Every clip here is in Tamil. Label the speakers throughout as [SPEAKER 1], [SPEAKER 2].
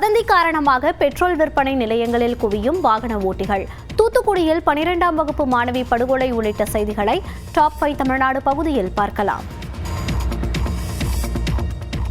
[SPEAKER 1] வதந்தி காரணமாக பெட்ரோல் விற்பனை நிலையங்களில் குவியும் வாகன ஓட்டிகள். தூத்துக்குடியில் 12ஆம் வகுப்பு மாணவி படுகொலை உள்ளிட்ட செய்திகளை டாப் 5 தமிழ்நாடு பகுதியில் பார்க்கலாம்.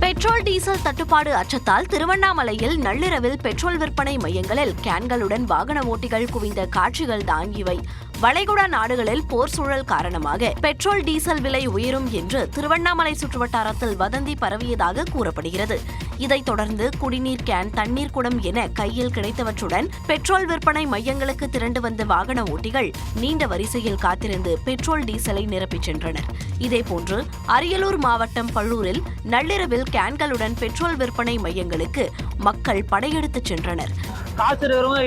[SPEAKER 2] பெட்ரோல் டீசல் தட்டுப்பாடு அச்சத்தால் திருவண்ணாமலையில் நள்ளிரவில் பெட்ரோல் விற்பனை மையங்களில் கேன்களுடன் வாகன ஓட்டிகள் குவிந்த காட்சிகள் தான் இவை. வளைகுடா நாடுகளில் போர் சூழல் காரணமாக பெட்ரோல் டீசல் விலை உயரும் என்று திருவண்ணாமலை சுற்றுவட்டாரத்தில் வதந்தி பரவியதாக கூறப்படுகிறது. இதைத் தொடர்ந்து குடிநீர் கேன், தண்ணீர் குடம் என கையில் கிடைத்தவற்றுடன் பெட்ரோல் விற்பனை மையங்களுக்கு திரண்டு வந்த வாகன ஓட்டிகள் நீண்ட வரிசையில் காத்திருந்து பெட்ரோல் டீசலை நிரப்பிச் சென்றனர். இதேபோன்று அரியலூர் மாவட்டம் பள்ளூரில் நள்ளிரவில் கேன்களுடன் பெட்ரோல் விற்பனை மையங்களுக்கு மக்கள் படையெடுத்துச் சென்றனர்.
[SPEAKER 3] காசு இருக்கிறவங்க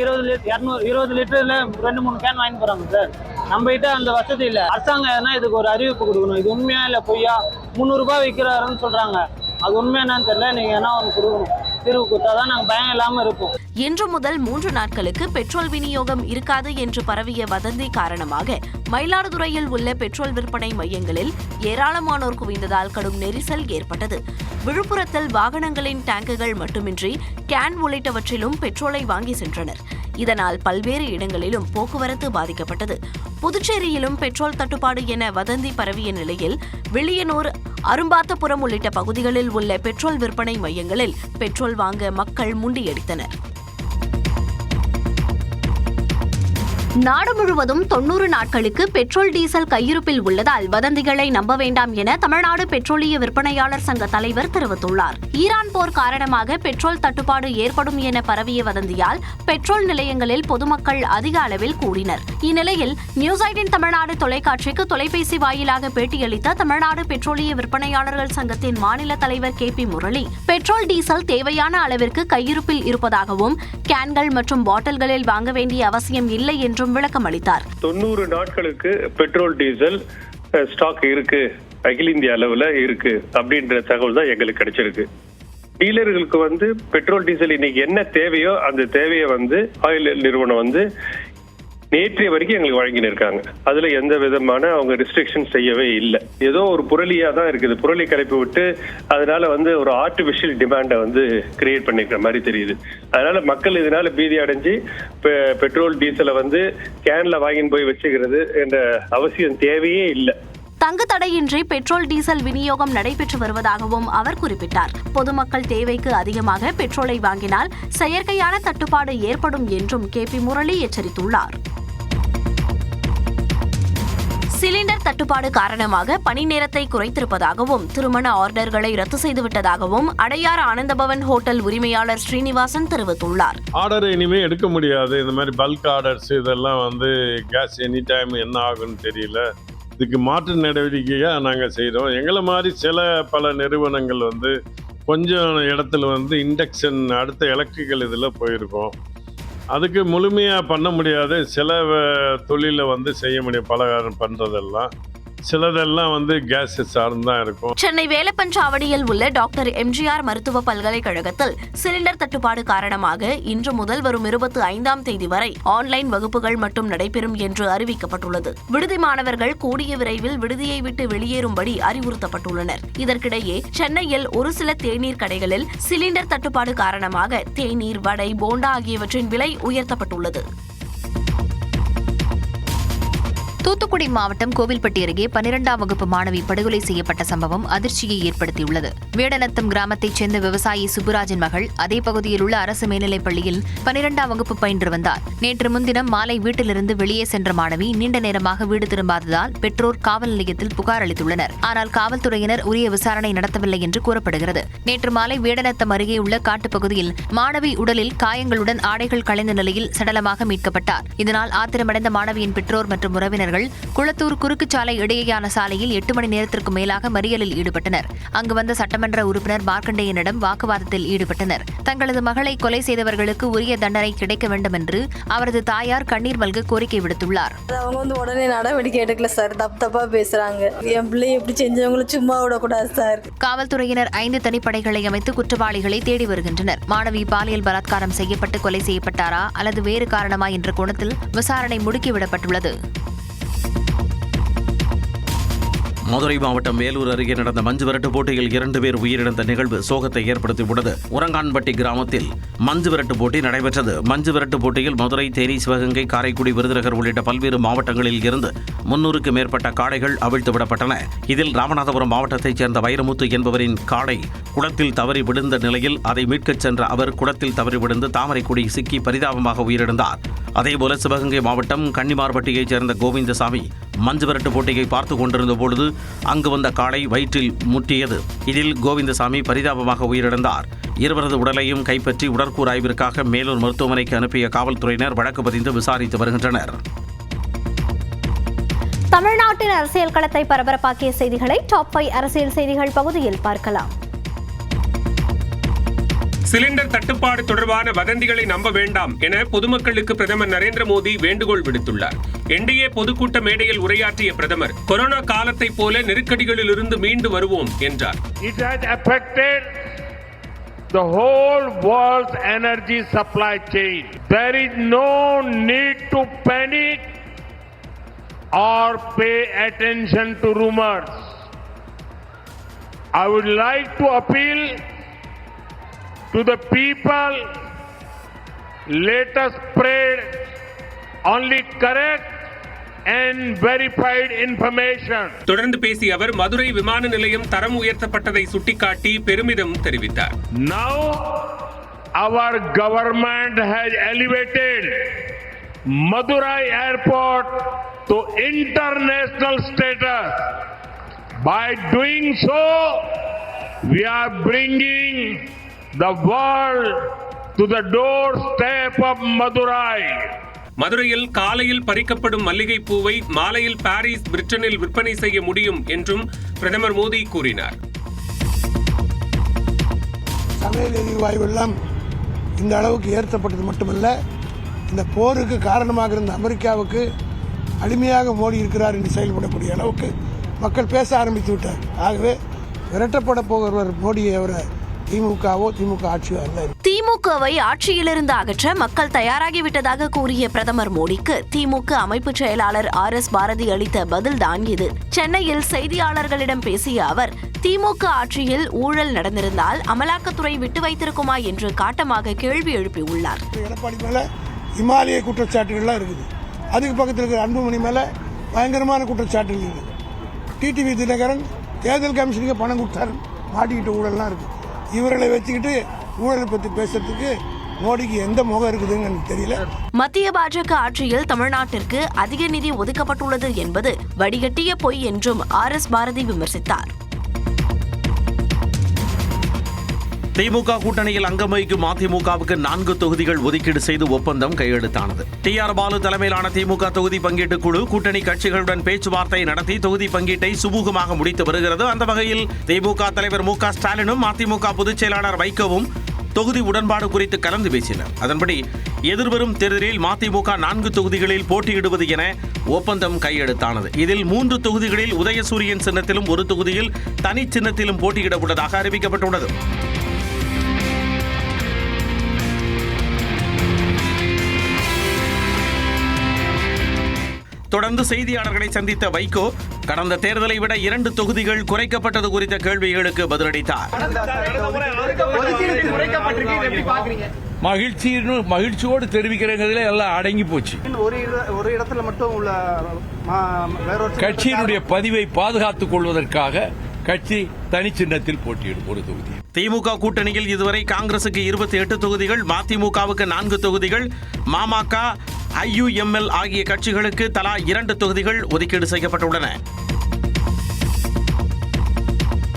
[SPEAKER 3] 20 லிட்டர்ல 2-3 கேன் வாங்கி போறாங்க சார். நம்ம கிட்ட அந்த வசதி இல்லை. அரசாங்கம் எதனா இதுக்கு ஒரு அறிவிப்பு கொடுக்கணும். இது உண்மையா இல்லை பொய்யா? 300 ரூபாய் விற்கிறாருன்னு சொல்றாங்க. அது உண்மையா என்னன்னு தெரியல. நீங்க என்ன ஒன்று கொடுக்கணும். தீர்வு கொடுத்தாதான் நாங்கள் பயம் இல்லாமல் இருப்போம்.
[SPEAKER 2] இன்று முதல் 3 நாட்களுக்கு பெட்ரோல் விநியோகம் இருக்காது என்று பரவிய வதந்தி காரணமாக மயிலாடுதுறையில் உள்ள பெட்ரோல் விற்பனை மையங்களில் ஏராளமானோர் குவிந்ததால் கடும் நெரிசல் ஏற்பட்டது. விழுப்புரத்தில் வாகனங்களின் டேங்குகள் மட்டுமின்றி கேன் உள்ளிட்டவற்றிலும் பெட்ரோலை வாங்கி சென்றனர். இதனால் பல்வேறு இடங்களிலும் போக்குவரத்து பாதிக்கப்பட்டது. புதுச்சேரியிலும் பெட்ரோல் தட்டுப்பாடு என வதந்தி பரவிய நிலையில் வில்லியனூர், அரும்பாத்தபுரம் உள்ளிட்ட பகுதிகளில் உள்ள பெட்ரோல் விற்பனை மையங்களில் பெட்ரோல் வாங்க மக்கள் முண்டியடித்தனர். நாடு முழுவதும் 90 நாட்களுக்கு பெட்ரோல் டீசல் கையிருப்பில் உள்ளதால் வதந்திகளை நம்ப வேண்டாம் என தமிழ்நாடு பெட்ரோலிய விற்பனையாளர் சங்க தலைவர் தெரிவித்துள்ளார். ஈரான் போர் காரணமாக பெட்ரோல் தட்டுப்பாடு ஏற்படும் என பரவிய வதந்தியால் பெட்ரோல் நிலையங்களில் பொதுமக்கள் அதிக அளவில் கூடினர். இந்நிலையில் நியூஸ் 18 தமிழ்நாடு தொலைக்காட்சிக்கு தொலைபேசி வாயிலாக பேட்டியளித்த தமிழ்நாடு பெட்ரோலிய விற்பனையாளர்கள் சங்கத்தின் மாநில தலைவர் KP முரளி, பெட்ரோல் டீசல் தேவையான அளவிற்கு கையிருப்பில் இருப்பதாகவும் கேன்கள் மற்றும் பாட்டில்களில் வாங்க வேண்டிய அவசியம் இல்லை என்றும் விளக்கம் அளித்தார்.
[SPEAKER 4] 90 நாட்களுக்கு பெட்ரோல் டீசல் ஸ்டாக் இருக்கு, அகில இந்திய அளவுல இருக்கு அப்படின்ற தகவல் தான் எங்களுக்கு கிடைச்சிருக்கு. டீலர்களுக்கு பெட்ரோல் டீசல் இன்னைக்கு என்ன தேவையோ அந்த தேவையை ஆயில் நிறுவனம் நேற்றைய வரைக்கும் எங்களுக்கு வழங்கின்னு இருக்காங்க. அதுல எந்த விதமான அவங்க ரெஸ்ட்ரிக்ஷன் செய்யவே இல்லை. ஏதோ ஒரு புரளியா தான் இருக்குது. புரளி கலப்பி விட்டு அதனால ஒரு ஆர்டிபிஷியல் டிமாண்டை கிரியேட் பண்ணிக்கிற மாதிரி தெரியுது. அதனால மக்கள் இதனால பீதி அடைஞ்சு பெட்ரோல் டீசலை கேன்ல வாங்கின்னு போய் வச்சுக்கிறது என்ற அவசியம் தேவையே இல்லை.
[SPEAKER 2] தங்கு தடையின்றி பெட்ரோல் டீசல் விநியோகம் நடைபெற்று வருவதாகவும் அவர் குறிப்பிட்டார். பொதுமக்கள் தேவைக்கு அதிகமாக பெட்ரோலை வாங்கினால் செயற்கையான தட்டுப்பாடு ஏற்படும் என்றும் KP முரளி எச்சரித்துள்ளார். சிலிண்டர் தட்டுப்பாடு காரணமாக பணி நேரத்தை குறைத்திருப்பதாகவும் திருமண ஆர்டர்களை ரத்து செய்துவிட்டதாகவும் அடையாறு ஆனந்தபவன் ஹோட்டல் உரிமையாளர் ஸ்ரீனிவாசன் தெரிவித்துள்ளார்.
[SPEAKER 5] ஆர்டர் இனிமே எடுக்க முடியாது. இந்த மாதிரி பல்க் ஆர்டர்ஸ் இதெல்லாம் கேஸ் எனி டைம் என்ன ஆகும்னு தெரியல. இதுக்கு மாற்று நடவடிக்கையாக நாங்கள் செய்கிறோம். எங்களை மாதிரி பல நிறுவனங்கள் கொஞ்சம் இடத்துல இண்டக்ஷன் அடுத்த எலக்ட்ரிக்கல் இதில் போயிருக்கோம். அதுக்கு முழுமையாக பண்ண முடியாது. சில தொழிலை செய்ய முடியும். பலகாரம் பண்ணுறதெல்லாம் சிலதெல்லாம் கேஸ் சார்ந்து தான் இருக்கும்.
[SPEAKER 2] சென்னை வேலப்பஞ்சாவடியில் உள்ள டாக்டர் MGR மருத்துவ பல்கலைக்கழகத்தில் சிலிண்டர் தட்டுப்பாடு காரணமாக இன்று முதல் வரும் 25ஆம் தேதி வரை ஆன்லைன் வகுப்புகள் மட்டும் நடைபெறும் என்று அறிவிக்கப்பட்டுள்ளது. விடுதி மாணவர்கள் கூடிய விரைவில் விடுதியை விட்டு வெளியேறும்படி அறிவுறுத்தப்பட்டுள்ளனர். இதற்கிடையே சென்னையில் ஒரு சில தேநீர் கடைகளில் சிலிண்டர் தட்டுப்பாடு காரணமாக தேநீர், வடை, போண்டா ஆகியவற்றின் விலை உயர்த்தப்பட்டுள்ளது.
[SPEAKER 6] தூத்துக்குடி மாவட்டம் கோவில்பட்டி அருகே 12ஆம் வகுப்பு மாணவி படுகொலை செய்யப்பட்ட சம்பவம் அதிர்ச்சியை ஏற்படுத்தியுள்ளது. வேடநத்தம் கிராமத்தைச் சேர்ந்த விவசாயி சுப்புராஜின் மகள் அதே பகுதியில் உள்ள அரசு மேல்நிலைப் பள்ளியில் 12ஆம் வகுப்பு பயின்று வந்தார். நேற்று முன்தினம் மாலை வீட்டிலிருந்து வெளியே சென்ற மாணவி நீண்ட நேரமாக வீடு திரும்பாததால் பெற்றோர் காவல் நிலையத்தில் புகார் அளித்துள்ளனர். ஆனால் காவல்துறையினர் உரிய விசாரணை நடத்தவில்லை என்று கூறப்படுகிறது. நேற்று மாலை வேடநத்தம் அருகே உள்ள காட்டுப்பகுதியில் மாணவி உடலில் காயங்களுடன் ஆடைகள் களைந்த நிலையில் சடலமாக மீட்கப்பட்டார். இதனால் ஆத்திரமடைந்த மாணவியின் பெற்றோர் மற்றும் உறவினர்கள் குளத்தூர் குறுக்கு சாலை இடையேயான சாலையில் 8 மணி நேரத்திற்கு மேலாக மறியலில் ஈடுபட்டனர். அங்கு வந்த சட்டமன்ற உறுப்பினர் மார்க்கண்டேயனிடம் வாக்குவாதத்தில் ஈடுபட்டனர். தங்களது மகளை கொலை செய்தவர்களுக்கு உரிய தண்டனை கிடைக்க வேண்டும் என்று அவரது தாயார் கண்ணீர் மல்க கோரிக்கை விடுத்துள்ளார்.
[SPEAKER 7] அவங்க உடனே நடவடிக்கை எடுக்கல சார். தப்பா பேசுறாங்க. என் பிள்ளை எப்படி செஞ்சவங்களும் சும்மா விடக்கூடாது சார்.
[SPEAKER 6] காவல்துறையினர் 5 தனிப்படைகளை அமைத்து குற்றவாளிகளை தேடி வருகின்றனர். மாணவி பாலியல் பலாத்காரம் செய்யப்பட்டு கொலை செய்யப்பட்டாரா அல்லது வேறு காரணமா என்ற கோணத்தில் விசாரணை முடுக்கிவிடப்பட்டுள்ளது.
[SPEAKER 8] மதுரை மாவட்டம் மேலூர் அருகே நடந்த மஞ்சு விரட்டு போட்டியில் 2 பேர் உயிரிழந்த நிகழ்வு சோகத்தை ஏற்படுத்தியுள்ளது. உரங்கான்பட்டி கிராமத்தில் மஞ்சு விரட்டு போட்டி நடைபெற்றது. மஞ்சு விரட்டு போட்டியில் மதுரை, தேனி, சிவகங்கை, காரைக்குடி, விருதுநகர் உள்ளிட்ட பல்வேறு மாவட்டங்களில் இருந்து 300க்கு மேற்பட்ட காளைகள் அவிழ்த்து விடப்பட்டன. இதில் ராமநாதபுரம் மாவட்டத்தைச் சேர்ந்த வைரமுத்து என்பவரின் காளை குளத்தில் தவறி விழுந்த நிலையில் அதை மீட்கச் சென்ற அவர் குளத்தில் தவறி விழுந்து தாமரைக்குடி சிக்கி பரிதாபமாக உயிரிழந்தார். அதேபோல சிவகங்கை மாவட்டம் கன்னிமார்பட்டியைச் சேர்ந்த கோவிந்தசாமி மஞ்சு விரட்டு போட்டியை பார்த்து கொண்டிருந்த பொழுது அங்கு வந்த காளை வயிற்றில் முட்டியது. இதில் கோவிந்தசாமி பரிதாபமாக உயிரிழந்தார். இருவரது உடலையும் கைப்பற்றி உடற்கூறு ஆய்விற்காக மேலூர் மருத்துவமனைக்கு அனுப்பிய காவல்துறையினர் வழக்கு பதிந்து விசாரித்து வருகின்றனர்.
[SPEAKER 1] தமிழ்நாட்டின் அரசியல் களத்தை பரபரப்பாக்கிய செய்திகளை டாப் 5 அரசியல் செய்திகள் பகுதியில் பார்க்கலாம்.
[SPEAKER 9] சிலிண்டர் தட்டுப்பாடு தொடர்பான வதந்திகளை நம்ப வேண்டாம் என பொதுமக்களுக்கு பிரதமர் நரேந்திர மோடி வேண்டுகோள் விடுத்துள்ளார். என்டிஏ பொதுக்கூட்ட மேடையில் உரையாற்றிய பிரதமர் கொரோனா காலத்தை போல நெருக்கடிகளில் இருந்து மீண்டு வருவோம் என்றார்.
[SPEAKER 10] It has affected the whole world's energy supply chain. There is no need to panic or pay attention to rumors. I would like to appeal to the people, let us spread only correct and verified information.
[SPEAKER 9] தொடர்ந்து பேசிய அவர் மதுரை விமான நிலையம் தரம் உயர்த்தப்பட்டதை சுட்டிக்காட்டி பெருமிதம் தெரிவித்தார்.
[SPEAKER 10] Now our government has elevated Madurai airport to international status. By doing so, we are bringing the world to the doorstep of Madurai.
[SPEAKER 9] மதுரையில் காலையில் பறிக்கப்படும் மல்லிகை பூவை மாலையில் பாரிஸ், பிரிட்டனில் விற்பனை செய்ய முடியும் என்றும் பிரதமர் மோடி கூறினார்.
[SPEAKER 11] சமையல் எரிவாயு எல்லாம் இந்த அளவுக்கு ஏற்றப்பட்டது மட்டுமல்ல, இந்த போருக்கு காரணமாக இருந்த அமெரிக்காவுக்கு அடிமையாக மோடி இருக்கிறார் என்று செயல்படக்கூடிய அளவுக்கு மக்கள் பேச ஆரம்பித்து விட்டார். ஆகவே விரட்டப்பட போகிறவர் மோடியை அவரை திமுக ஆட்சியோ அல்ல.
[SPEAKER 2] திமுகவை ஆட்சியிலிருந்து அகற்ற மக்கள் தயாராகிவிட்டதாக கூறிய பிரதமர் மோடிக்கு திமுக அமைப்பு செயலாளர் RS பாரதி அளித்த பதில்தான் இது. சென்னையில் செய்தியாளர்களிடம் பேசிய அவர், திமுக ஆட்சியில் ஊழல் நடந்திருந்தால் அமலாக்கத்துறை விட்டு வைத்திருக்குமா என்று காட்டமாக கேள்வி எழுப்பியுள்ளார்.
[SPEAKER 11] எடப்பாடி மேல இமாலய குற்றச்சாட்டுகள்லாம் இருக்குது. அதுக்கு பக்கத்தில் இருக்கிற அன்புமணி மேல பயங்கரமான குற்றச்சாட்டுகள் இருக்குது. டிடிவி தினகரன் தேர்தல் கமிஷனுக்கு பணம் கொடுத்தாரு, மாட்டிக்கிட்ட ஊழல்லாம் இருக்கு. இவர்களை வச்சுக்கிட்டு ஊழலை பற்றி பேசுறதுக்கு மோடிக்கு எந்த முகம் இருக்குதுன்னு எனக்கு தெரியல.
[SPEAKER 2] மத்திய பாஜக ஆட்சியில் தமிழ்நாட்டிற்கு அதிக நிதி ஒதுக்கப்பட்டுள்ளது என்பது வடிகட்டிய பொய் என்றும் RS பாரதி விமர்சித்தார்.
[SPEAKER 8] திமுக கூட்டணியில் அங்கம் வகிக்கும் அதிமுகவுக்கு 4 தொகுதிகள் ஒதுக்கீடு செய்து ஒப்பந்தம் கையெழுத்தானது. TR பாலு தலைமையிலான திமுக தொகுதி பங்கீட்டு குழு கூட்டணி கட்சிகளுடன் பேச்சுவார்த்தை நடத்தி தொகுதி பங்கீட்டை சுமூகமாக முடித்து வருகிறது. அந்த வகையில் திமுக தலைவர் மு.க. ஸ்டாலினும் அதிமுக பொதுச் செயலாளர் வைகோவும் தொகுதி உடன்பாடு குறித்து கலந்து பேசினர். அதன்படி எதிர்வரும் தேர்தலில் மதிமுக 4 தொகுதிகளில் போட்டியிடுவது என ஒப்பந்தம் கையெழுத்தானது. இதில் 3 தொகுதிகளில் உதயசூரியன் சின்னத்திலும் 1 தொகுதியில் தனி சின்னத்திலும் போட்டியிட உள்ளதாக அறிவிக்கப்பட்டுள்ளது. தொடர்ந்து செய்தியாளர்களை சந்தித்த வைகோ கடந்த தேர்தலை விட 2 தொகுதிகள் குறைக்கப்பட்டது குறித்த கேள்விகளுக்கு பதிலளித்தார்.
[SPEAKER 12] மகிழ்ச்சியோடு தெரிவிக்கிறதுல எல்லாம் அடங்கி போச்சு.
[SPEAKER 3] ஒரு இடத்துல மட்டும் உள்ள
[SPEAKER 12] கட்சியினுடைய பதிவை பாதுகாத்துக் கொள்வதற்காக கட்சி தனி சின்னத்தில் போட்டியிடும் 1 தொகுதி.
[SPEAKER 8] திமுக கூட்டணியில் இதுவரை காங்கிரசுக்கு 28 தொகுதிகள், மதிமுகவுக்கு 4 தொகுதிகள், மாமக, IUML ஆகிய கட்சிகளுக்கு தலா 2 தொகுதிகள் ஒதுக்கீடு செய்யப்பட்டுள்ளன.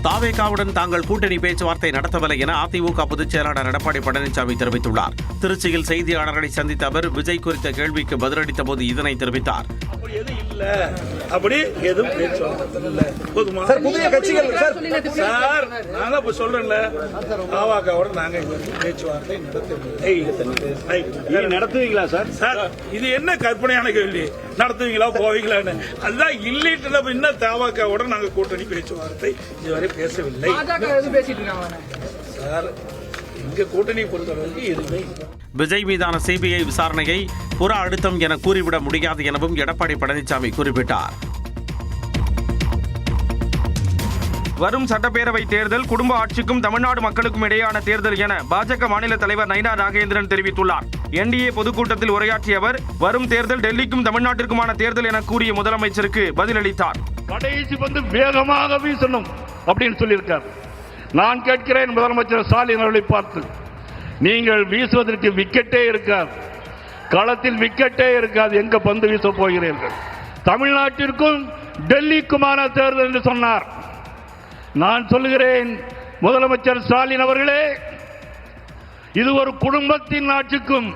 [SPEAKER 8] தாவேகாவுடன் தாங்கள் கூட்டணி பேச்சுவார்த்தை நடத்தவில்லை என அதிமுக பொதுச் செயலாளர் எடப்பாடி பழனிசாமி தெரிவித்துள்ளார். திருச்சியில் செய்தியாளர்களை சந்தித்த அவர் விஜய் குறித்த கேள்விக்கு பதிலளித்த போது இதனை தெரிவித்தார்.
[SPEAKER 13] அப்படி எதுவும் புதிய கட்சிகள் சார் நான் சொல்றேன்ல பாவாக்காவோட நாங்க பேச்சுவார்த்தை நடத்துவீங்களா சார்? சார் இது என்ன கற்பனையான கேள்வி, நடத்துவீங்களா போவீங்களான்னு? அதுதான் இல்லைட்டு இன்னும் தாவாக்காவோட நாங்க கூட்டணி பேச்சுவார்த்தை இதுவரை பேசவில்லை சார். இங்க கூட்டணி பொறுத்தவரைக்கும் எதுவுமே.
[SPEAKER 8] விஜய் மீதான CBI விசாரணையை புற அழுத்தம் என கூறிவிட முடியாது எனவும் எடப்பாடி பழனிசாமி குறிப்பிட்டார்.
[SPEAKER 14] வரும் சட்டப்பேரவை தேர்தல் குடும்ப ஆட்சிக்கும் தமிழ்நாடு மக்களுக்கும் இடையேயான தேர்தல் என பாஜக மாநில தலைவர் நயினா நாகேந்திரன் தெரிவித்துள்ளார். என்டிஏ பொதுக்கூட்டத்தில் உரையாற்றிய அவர் வரும் தேர்தல் டெல்லிக்கும் தமிழ்நாட்டிற்குமான தேர்தல் என கூறிய முதலமைச்சருக்கு பதிலளித்தார்.
[SPEAKER 10] கடைசி வேகமாக வீசணும் அப்படின்னு சொல்லியிருக்கார். நான் கேட்கிறேன் முதலமைச்சர் ஸ்டாலின் அவர்களை பார்த்து, நீங்கள் வீசுவதற்கு விக்கெட்டே இருக்காது, களத்தில் விக்கெட்டே இருக்காது, எங்க பந்து வீச போகிறீர்கள்? தமிழ்நாட்டிற்கும் டெல்லிக்குமான தேர்தல் என்று சொன்னார். நான் சொல்லுகிறேன் முதலமைச்சர் ஸ்டாலின் அவர்களே, இது ஒரு குடும்பத்தின் ஆட்சிக்கும்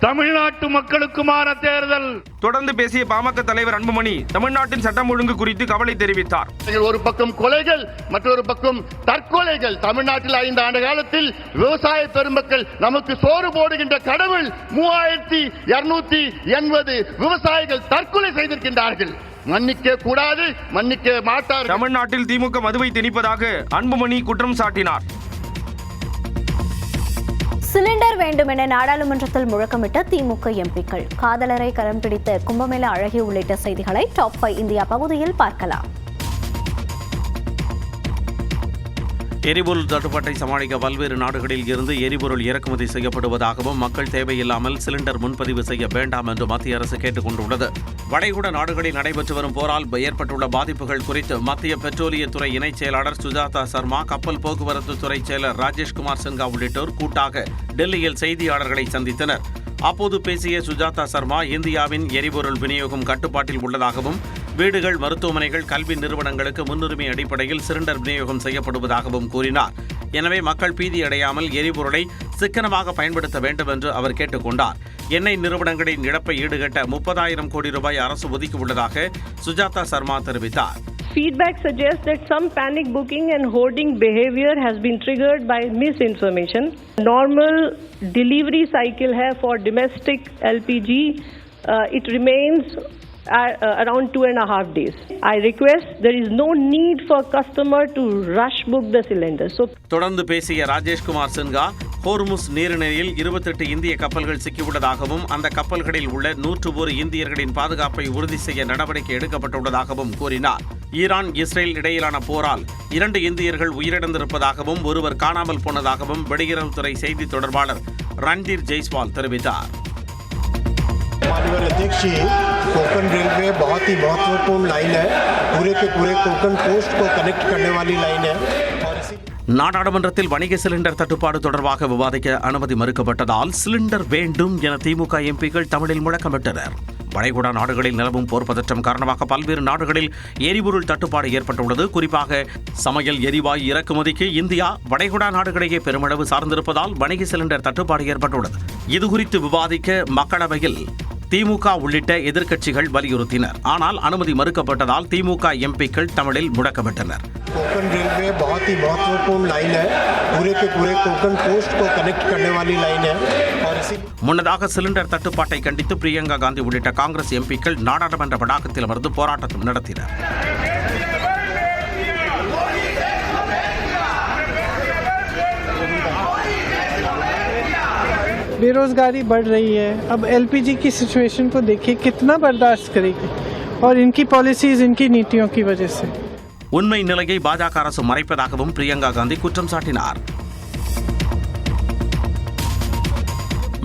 [SPEAKER 10] தமிழ்நாட்டு மக்களுக்குமான தேர்தல்.
[SPEAKER 14] தொடர்ந்து பேசிய பாமக தலைவர் அன்புமணி தமிழ்நாட்டின் சட்டம் ஒழுங்கு குறித்து கவலை தெரிவித்தார்.
[SPEAKER 15] ஒரு பக்கம் கொலைகள், மற்றொரு பக்கம் தற்கொலைகள். தமிழ்நாட்டில் 5 ஆண்டு காலத்தில் விவசாய பெருமக்கள் நமக்கு சோறு போடுகின்ற கடவுள் 3280 விவசாயிகள் தற்கொலை செய்திருக்கின்றார்கள். மன்னிக்க கூடாது, மன்னிக்க மாட்டார்.
[SPEAKER 14] தமிழ்நாட்டில் திமுக மதுவை திணிப்பதாக அன்புமணி குற்றம் சாட்டினார்.
[SPEAKER 1] சிலிண்டர் வேண்டும் என நாடாளுமன்றத்தில் முழக்கமிட்ட திமுக எம்பிக்கள், காதலரை கரம் பிடித்த கும்பமேளா அழகி உள்ளிட்ட செய்திகளை டாப் 5 இந்தியா பகுதியில் பார்க்கலாம்.
[SPEAKER 8] எரிபொருள் தட்டுப்பாட்டை சமாளிக்க பல்வேறு நாடுகளில் இருந்து எரிபொருள் இறக்குமதி செய்யப்படுவதாகவும் மக்கள் தேவையில்லாமல் சிலிண்டர் முன்பதிவு செய்ய வேண்டாம் என்று மத்திய அரசு கேட்டுக் கொண்டுள்ளது. வளைகுடா நாடுகளில் நடைபெற்று வரும் போரால் ஏற்பட்டுள்ள பாதிப்புகள் குறித்து மத்திய பெட்ரோலியத்துறை இணைச் செயலாளர் சுஜாதா சர்மா, கப்பல் போக்குவரத்து துறை செயலர் ராஜேஷ்குமார் சின்ஹா உள்ளிட்டோர் கூட்டாக டெல்லியில் செய்தியாளர்களை சந்தித்தனர். அப்போது பேசிய சுஜாதா சர்மா, இந்தியாவின் எரிபொருள் விநியோகம் கட்டுப்பாட்டில் உள்ளதாகவும் வீடுகள், மருத்துவமனைகள், கல்வி நிறுவனங்களுக்கு முன்னுரிமை அடிப்படையில் சிலிண்டர் விநியோகம் செய்யப்படுவதாகவும் கூறினார். எனவே மக்கள் பீதியடையாமல் எரிபொருளை சிக்கனமாக பயன்படுத்த வேண்டும் என்று அவர் கேட்டுக் கொண்டார். எண்ணெய் நிறுவனங்களின் இழப்பை ஈடுகட்ட 30,000 கோடி ரூபாய் அரசு ஒதுக்கியுள்ளதாக சுஜாதா சர்மா தெரிவித்தார்.
[SPEAKER 16] Feedback suggests that some panic booking and hoarding behavior has been triggered by misinformation. Normal delivery cycle hai for domestic LPG, it remains around 2.5 days. I request there is no need for customer to rush book the cylinder.
[SPEAKER 8] தொடர்ந்து பேசிய ராஜேஷ்குமார் சின்ஹா, ஹோர்முஸ் நீரிணையில் 28 இந்திய கப்பல்கள் சிக்கியுள்ளதாகவும் அந்த கப்பல்களில் உள்ள 101 இந்தியர்களின் பாதுகாப்பை உறுதி செய்ய நடவடிக்கை எடுக்கப்பட்டுள்ளதாகவும் கூறினார். ஈரான், இஸ்ரேல் இடையிலான போரால் 2 இந்தியர்கள் உயிரிழந்திருப்பதாகவும் ஒருவர் காணாமல் போனதாகவும் வெளியுறவுத்துறை செய்தி தொடர்பாளர் ரன்தீர் ஜெய்ஸ்வால் தெரிவித்தார்.
[SPEAKER 17] माननीय अध्यक्ष जी, कोंकण रेलवे बहुत ही महत्वपूर्ण लाइन है, पूरे के पूरे कोंकण कोस्ट को कनेक्ट करने वाली लाइन है.
[SPEAKER 8] நாடாளுமன்றத்தில் வணிக சிலிண்டர் தட்டுப்பாடு தொடர்பாக விவாதிக்க அனுமதி மறுக்கப்பட்டதால் சிலிண்டர் வேண்டும் என திமுக எம்பிக்கள் தமிழில் முழக்கமிட்டனர். வளைகுடா நாடுகளில் நிலவும் போர் பதற்றம் காரணமாக பல்வேறு நாடுகளில் எரிபொருள் தட்டுப்பாடு ஏற்பட்டுள்ளது. குறிப்பாக சமையல் எரிவாயு இறக்குமதிக்கு இந்தியா வளைகுடா நாடுகளையே பெருமளவு சார்ந்திருப்பதால் வணிக சிலிண்டர் தட்டுப்பாடு ஏற்பட்டுள்ளது. இதுகுறித்து விவாதிக்க மக்களவையில் திமுக உள்ளிட்ட எதிர்க்கட்சிகள் வலியுறுத்தினர். ஆனால் அனுமதி மறுக்கப்பட்டதால் திமுக எம்பிக்கள் தமிழில் முழக்கமிட்டனர்.
[SPEAKER 17] कोंकण रेलवे बहुत ही महत्वपूर्ण लाइन है, पूरे के पूरे कोंकण कोस्ट को कनेक्ट करने वाली लाइन है.
[SPEAKER 8] முன்னதாக சிலிண்டர் தட்டுப்பாட்டை கண்டித்து பிரியங்கா காந்தி உள்ளிட்ட காங்கிரஸ் எம்பிக்கள் நாடாளுமன்ற வளாகத்தில் அமர்ந்து போராட்டம் நடத்தினர்.
[SPEAKER 18] बेरोजगारी बढ़ रही है, अब एलपीजी की सिचुएशन को देखिए, कितना बर्दाश्त करेगी, और इनकी पॉलिसीज, इनकी नीतियों की वजह से.
[SPEAKER 8] உண்மை நிலையை பாஜக அரசு மறைப்பதாகவும் பிரியங்கா காந்தி குற்றம் சாட்டினார்.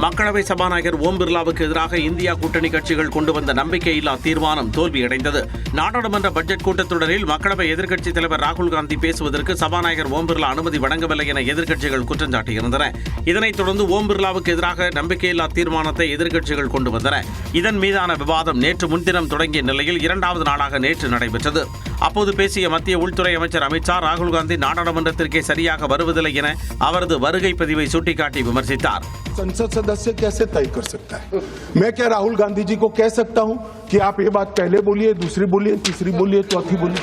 [SPEAKER 8] மக்களவை சபாநாயகர் ஓம் பிர்லாவுக்கு எதிராக இந்தியா கூட்டணி கட்சிகள் கொண்டு வந்த நம்பிக்கையில்லா தீர்மானம் தோல்வியடைந்தது. நாடாளுமன்ற பட்ஜெட் கூட்டத்தொடரில் மக்களவை எதிர்க்கட்சித் தலைவர் ராகுல் காந்தி பேசுவதற்கு சபாநாயகர் ஓம் பிர்லா அனுமதி வழங்கவில்லை என எதிர்க்கட்சிகள் குற்றம் சாட்டியிருந்தன. இதனைத் தொடர்ந்து ஓம் பிர்லாவுக்கு எதிராக நம்பிக்கையில்லா தீர்மானத்தை எதிர்க்கட்சிகள் கொண்டு வந்தன. இதன் மீதான விவாதம் நேற்று முன்தினம் தொடங்கிய நிலையில் 2வது நாளாக நேற்று நடைபெற்றது. அப்போது பேசிய மத்திய உள்துறை அமைச்சர் அமித்ஷா, ராகுல் காந்தி நாடாளுமன்றத்திற்கே சரியாக வருவதில்லை என அவரது வருகை பதிவை சுட்டிக்காட்டி விமர்சித்தார்.
[SPEAKER 19] संसद सदस्य कैसे तय कर सकता है? मैं क्या राहुल गांधी जी को कह सकता हूं कि आप ये बात पहले बोलिए, दूसरी बोलिए, तीसरी बोलिए, चौथी बोलिए?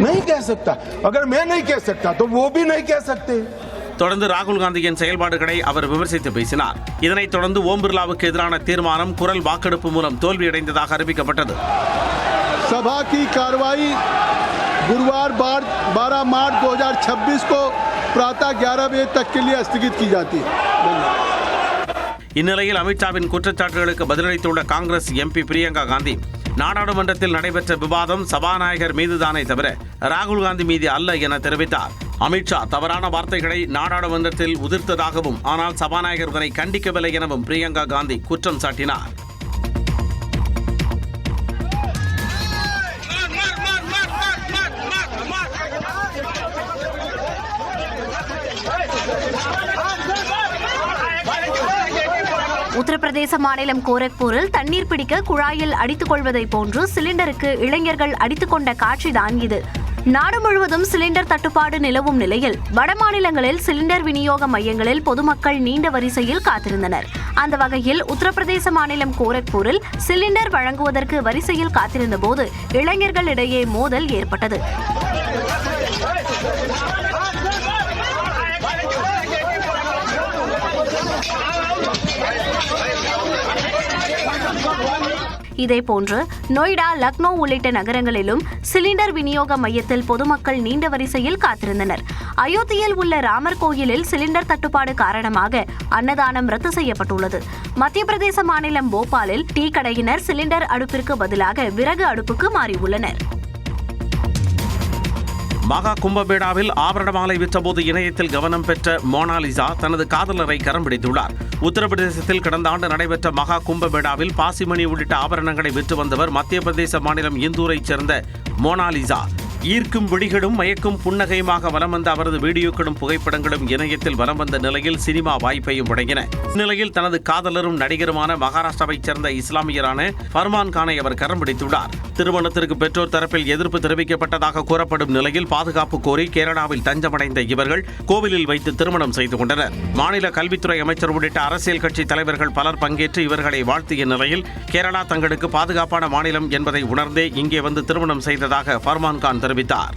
[SPEAKER 19] नहीं कह सकता. अगर मैं नहीं कह सकता तो वो भी नहीं कह सकते.
[SPEAKER 8] தொடர்ந்து ராகுல் காந்தியின் செயல்பாடுகளை அவர் விமர்சித்து பேசினார். இதனைத் தொடர்ந்து ஓம் பிர்லாவுக்கு எதிரான தீர்மானம் குரல் வாக்கெடுப்பு மூலம் தோல்வியடைந்ததாக அறிவிக்கப்பட்டது.
[SPEAKER 19] सभा की कार्रवाई गुरुवार 12 मार्च 2026 को प्रातः 11 बजे तक के लिए स्थगित की जाती है.
[SPEAKER 8] இந்நிலையில் அமித்ஷாவின் குற்றச்சாட்டுகளுக்கு பதிலளித்துள்ள காங்கிரஸ் எம்பி பிரியங்கா காந்தி, நாடாளுமன்றத்தில் நடைபெற்ற விவாதம் சபாநாயகர் மீதுதானே தவிர ராகுல் காந்தி மீது அல்ல என தெரிவித்தார். அமித்ஷா தவறான வார்த்தைகளை நாடாளுமன்றத்தில் உதிர்த்ததாகவும் ஆனால் சபாநாயகர் இதனை கண்டிக்கவில்லை எனவும் பிரியங்கா காந்தி குற்றம் சாட்டினார்.
[SPEAKER 1] உத்தரப்பிரதேச மாநிலம் கோரக்பூரில் தண்ணீர் பிடிக்க குழாயில் அடித்துக் கொள்வதை போன்று சிலிண்டருக்கு இளைஞர்கள் அடித்துக் கொண்ட காட்சிதான் இது. நாடு முழுவதும் சிலிண்டர் தட்டுப்பாடு நிலவும் நிலையில் வடமாநிலங்களில் சிலிண்டர் விநியோக மையங்களில் பொதுமக்கள் நீண்ட வரிசையில் காத்திருந்தனர். அந்த வகையில் உத்தரப்பிரதேச மாநிலம் கோரக்பூரில் சிலிண்டர் வழங்குவதற்கு வரிசையில் காத்திருந்த போது இளைஞர்களிடையே மோதல் ஏற்பட்டது. இதேபோன்று நொய்டா, லக்னோ உள்ளிட்ட நகரங்களிலும் சிலிண்டர் விநியோக மையத்தில் பொதுமக்கள் நீண்ட வரிசையில் காத்திருந்தனர். அயோத்தியில் உள்ள ராமர் கோயிலில் சிலிண்டர் தட்டுப்பாடு காரணமாக அன்னதானம் ரத்து செய்யப்பட்டுள்ளது. மத்திய பிரதேச மாநிலம் போபாலில் டீ கடையினர் சிலிண்டர் அடுப்பிற்கு பதிலாக விறகு அடுப்புக்கு மாறியுள்ளனர்.
[SPEAKER 8] மகா கும்பமேளாவில் ஆபரண மாலை விற்றபோது இணையத்தில் கவனம் பெற்ற மோனாலிசா தனது காதலரை கரம் பிடித்துள்ளார். உத்தரப்பிரதேசத்தில் கடந்த ஆண்டு நடைபெற்ற மகா கும்பமேளாவில் பாசிமணி உள்ளிட்ட ஆபரணங்களை விற்று வந்தவர் மத்திய பிரதேச மாநிலம் இந்தூரைச் சேர்ந்த மோனாலிசா. ஈர்க்கும் விழிகளும் மயக்கும் புன்னகையுமாக வலம் வந்த அவரது வீடியோக்களும் புகைப்படங்களும் இணையத்தில் வலம் வந்த நிலையில் சினிமா வாய்ப்பையும் வழங்கின. இந்நிலையில் தனது காதலரும் நடிகருமான மகாராஷ்டிராவைச் சேர்ந்த இஸ்லாமியரான ஃபர்மான் கானை அவர் கரம் பிடித்துள்ளார். திருமணத்திற்கு பெற்றோர் தரப்பில் எதிர்ப்பு தெரிவிக்கப்பட்டதாக கூறப்படும் நிலையில் பாதுகாப்பு கோரி கேரளாவில் தஞ்சமடைந்த இவர்கள் கோவிலில் வைத்து திருமணம் செய்து கொண்டனர். மாநில கல்வித்துறை அமைச்சர் உள்ளிட்ட அரசியல் கட்சி தலைவர்கள் பலர் பங்கேற்று இவர்களை வாழ்த்திய நிலையில் கேரளா தங்களுக்கு பாதுகாப்பான மாநிலம் என்பதை உணர்ந்தே இங்கே வந்து திருமணம் செய்ததாக ஃபர்மான் கான் தெரிவித்தார்.